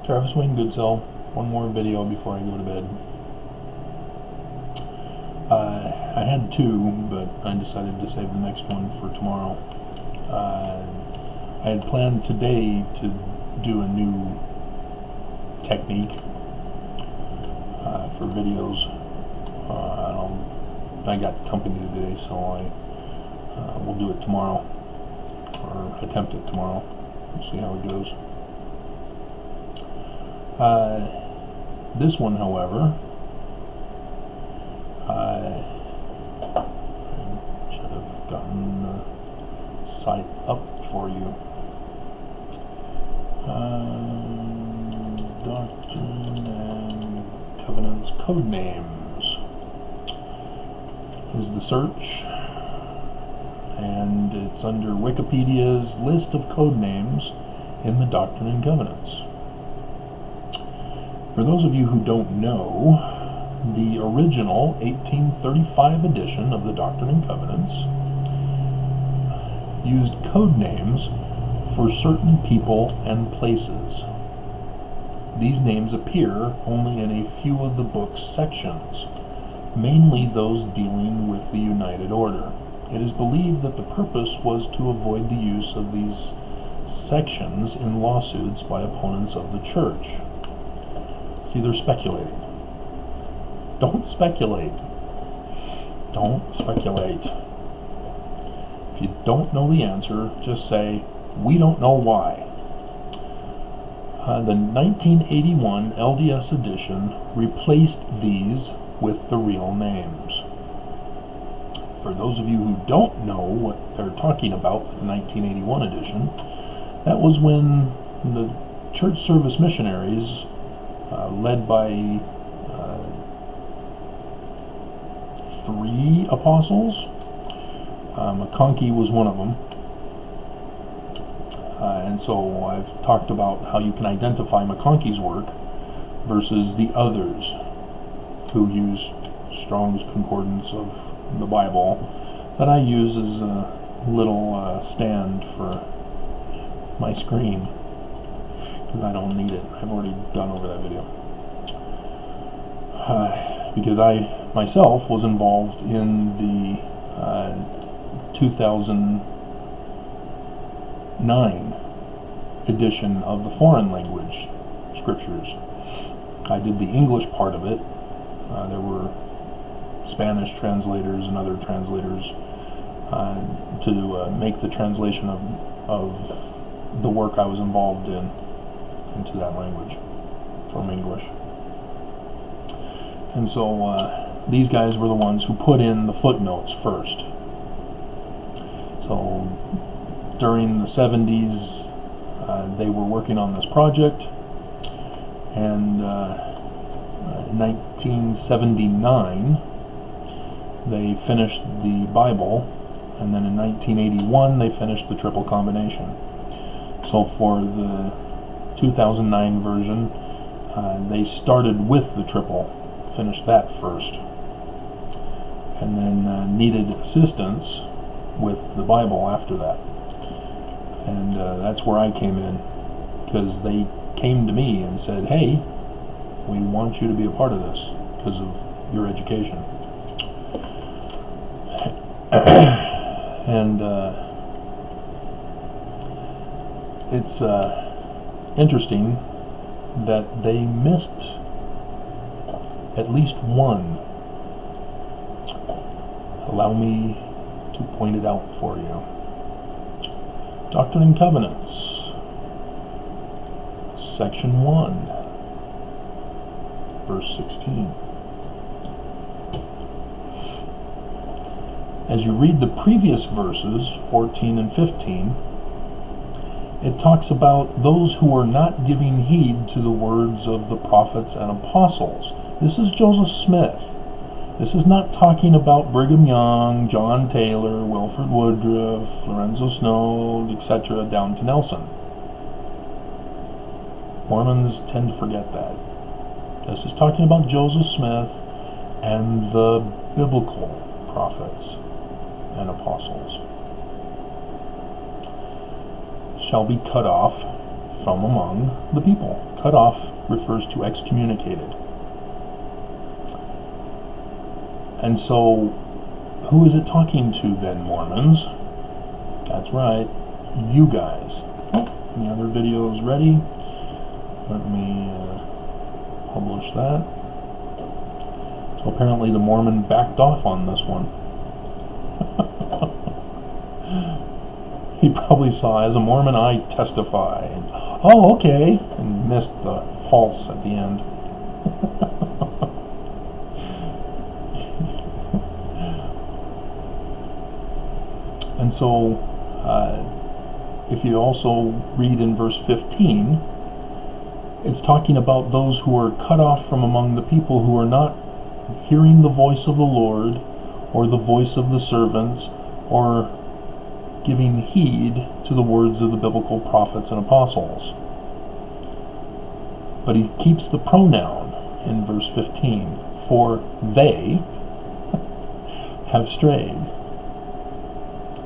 Travis Wayne Goodsell. One more video before I go to bed. I had two, but I decided to save the next one for tomorrow. I had planned today to do a new technique for videos. I got company today, so I will do it tomorrow, or attempt it tomorrow. We'll see how it goes. This one, however, I should have gotten the site up for you. Doctrine and Covenants Code Names is the search, and it's under Wikipedia's list of code names in the Doctrine and Covenants. For those of you who don't know, the original 1835 edition of the Doctrine and Covenants used code names for certain people and places. These names appear only in a few of the book's sections, mainly those dealing with the United Order. It is believed that the purpose was to avoid the use of these sections in lawsuits by opponents of the church. See, they're speculating. Don't speculate. Don't speculate. If you don't know the answer, just say, "We don't know why." The 1981 LDS edition replaced these with the real names. For those of you who don't know what they're talking about with the 1981 edition, that was when the church service missionaries, led by 3 apostles, McConkie was one of them, and so I've talked about how you can identify McConkie's work versus the others who use Strong's Concordance of the Bible that I use as a little stand for my screen, because I don't need it. I've already gone over that video. Because I myself was involved in the 2009 edition of the foreign language scriptures. I did the English part of it. There were Spanish translators and other translators to make the translation of the work I was involved in into that language from English. And so these guys were the ones who put in the footnotes first. So during the 70s, they were working on this project, and in 1979 they finished the Bible, and then in 1981 they finished the triple combination. So for the 2009 version, they started with the triple, finished that first, and then needed assistance with the Bible after that. And that's where I came in, because they came to me and said, "Hey, we want you to be a part of this because of your education." And it's interesting that they missed at least one. Allow me to point it out for you. Doctrine and Covenants, section 1, verse 16. As you read the previous verses, 14 and 15, it talks about those who are not giving heed to the words of the prophets and apostles. This is Joseph Smith. This is not talking about Brigham Young, John Taylor, Wilford Woodruff, Lorenzo Snow, etc., down to Nelson. Mormons tend to forget that. This is talking about Joseph Smith and the biblical prophets and apostles. Shall be cut off from among the people. cut off refers to excommunicated. And so, who is it talking to then, Mormons? That's right, you guys. Oh, any other videos ready? Let me publish that. So apparently the Mormon backed off on this one. He probably saw, as a Mormon I testify, and, oh okay, and missed the false at the end. And so, if you also read in verse 15, it's talking about those who are cut off from among the people, who are not hearing the voice of the Lord, or the voice of the servants, or giving heed to the words of the biblical prophets and apostles. But he keeps the pronoun in verse 15, for they have strayed.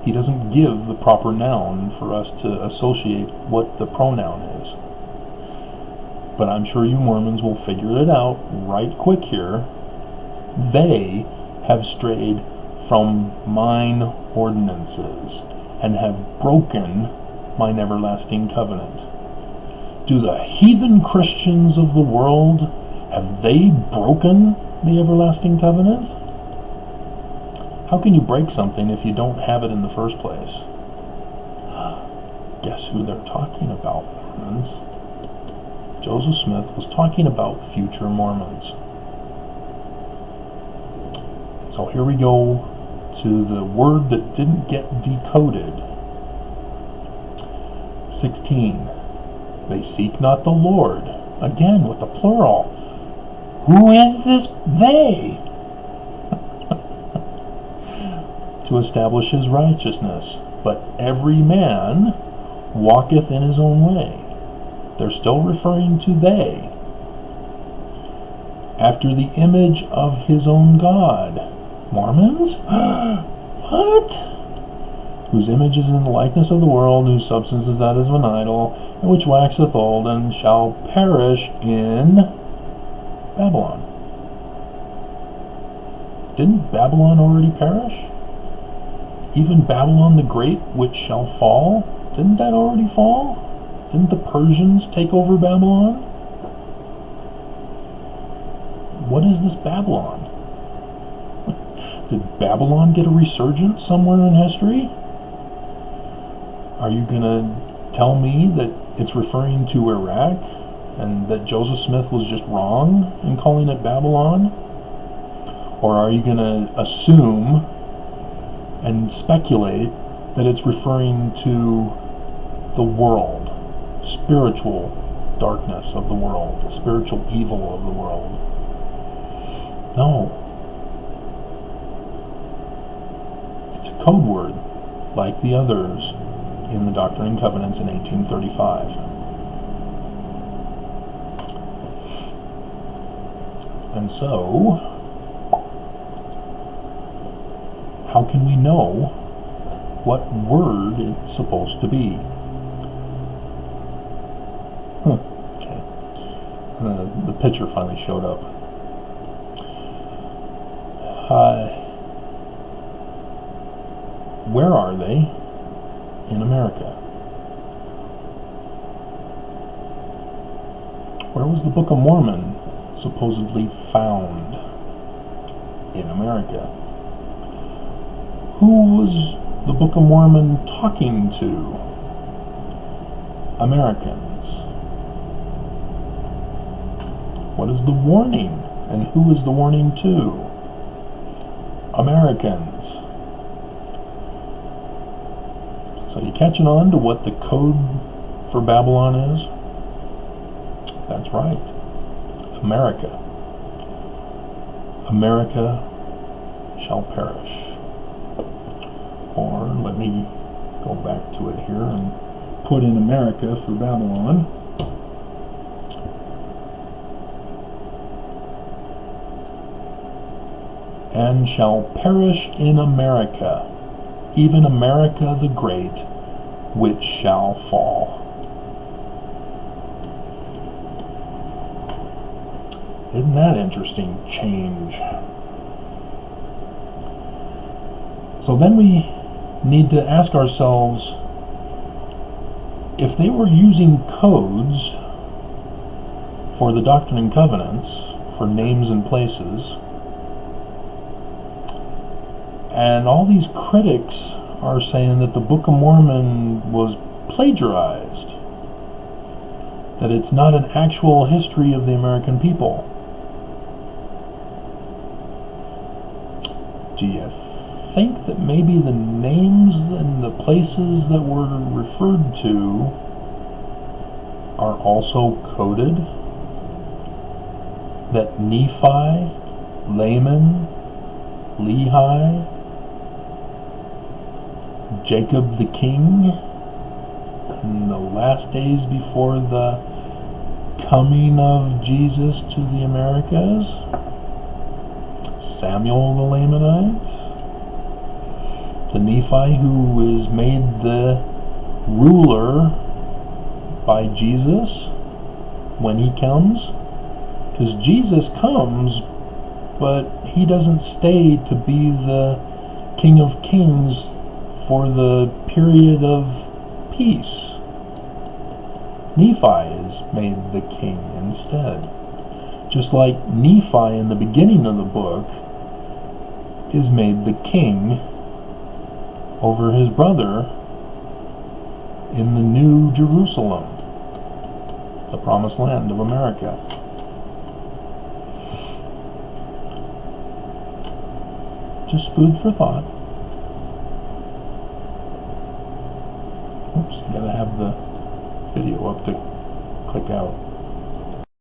He doesn't give the proper noun for us to associate what the pronoun is. But I'm sure you Mormons will figure it out right quick here. They have strayed from mine ordinances and have broken mine everlasting covenant. Do the heathen Christians of the world, have they broken the everlasting covenant? How can you break something if you don't have it in the first place? Guess who they're talking about, Mormons? Joseph Smith was talking about future Mormons. So here we go to the word that didn't get decoded. 16. They seek not the Lord. Again with the plural. Who is this they? To establish his righteousness, but every man walketh in his own way. They're still referring to they. After the image of his own God. Mormons? What? Whose image is in the likeness of the world, whose substance is that of an idol, and which waxeth old, and shall perish in Babylon. Didn't Babylon already perish? Even Babylon the Great, which shall fall, didn't that already fall? Didn't the Persians take over Babylon? What is this Babylon? Did Babylon get a resurgence somewhere in history? Are you going to tell me that it's referring to Iraq and that Joseph Smith was just wrong in calling it Babylon? Or are you going to assume and speculate that it's referring to the world, spiritual darkness of the world, spiritual evil of the world? No. It's a code word, like the others in the Doctrine and Covenants in 1835. And so, how can we know what word it's supposed to be? Okay. The picture finally showed up. Where are they in America? Where was the Book of Mormon supposedly found in America? Who was the Book of Mormon talking to? Americans. What is the warning? And who is the warning to? Americans. So you catching on to what the code for Babylon is? That's right. America. America shall perish. Or let me go back to it here and put in America for Babylon. And shall perish in America, even America the Great, which shall fall. Isn't that interesting? Change. So then we need to ask ourselves, if they were using codes for the Doctrine and Covenants, for names and places, and all these critics are saying that the Book of Mormon was plagiarized, that it's not an actual history of the American people, do you think that maybe the names and the places that were referred to are also coded? That Nephi, Laman, Lehi, Jacob the king, in the last days before the coming of Jesus to the Americas, Samuel the Lamanite, the Nephi who is made the ruler by Jesus when he comes. Because Jesus comes, but he doesn't stay to be the King of Kings for the period of peace. Nephi is made the king instead. Just like Nephi in the beginning of the book is made the king over his brother in the New Jerusalem, the promised land of America. Just food for thought. Oops, you gotta have the video up to click out.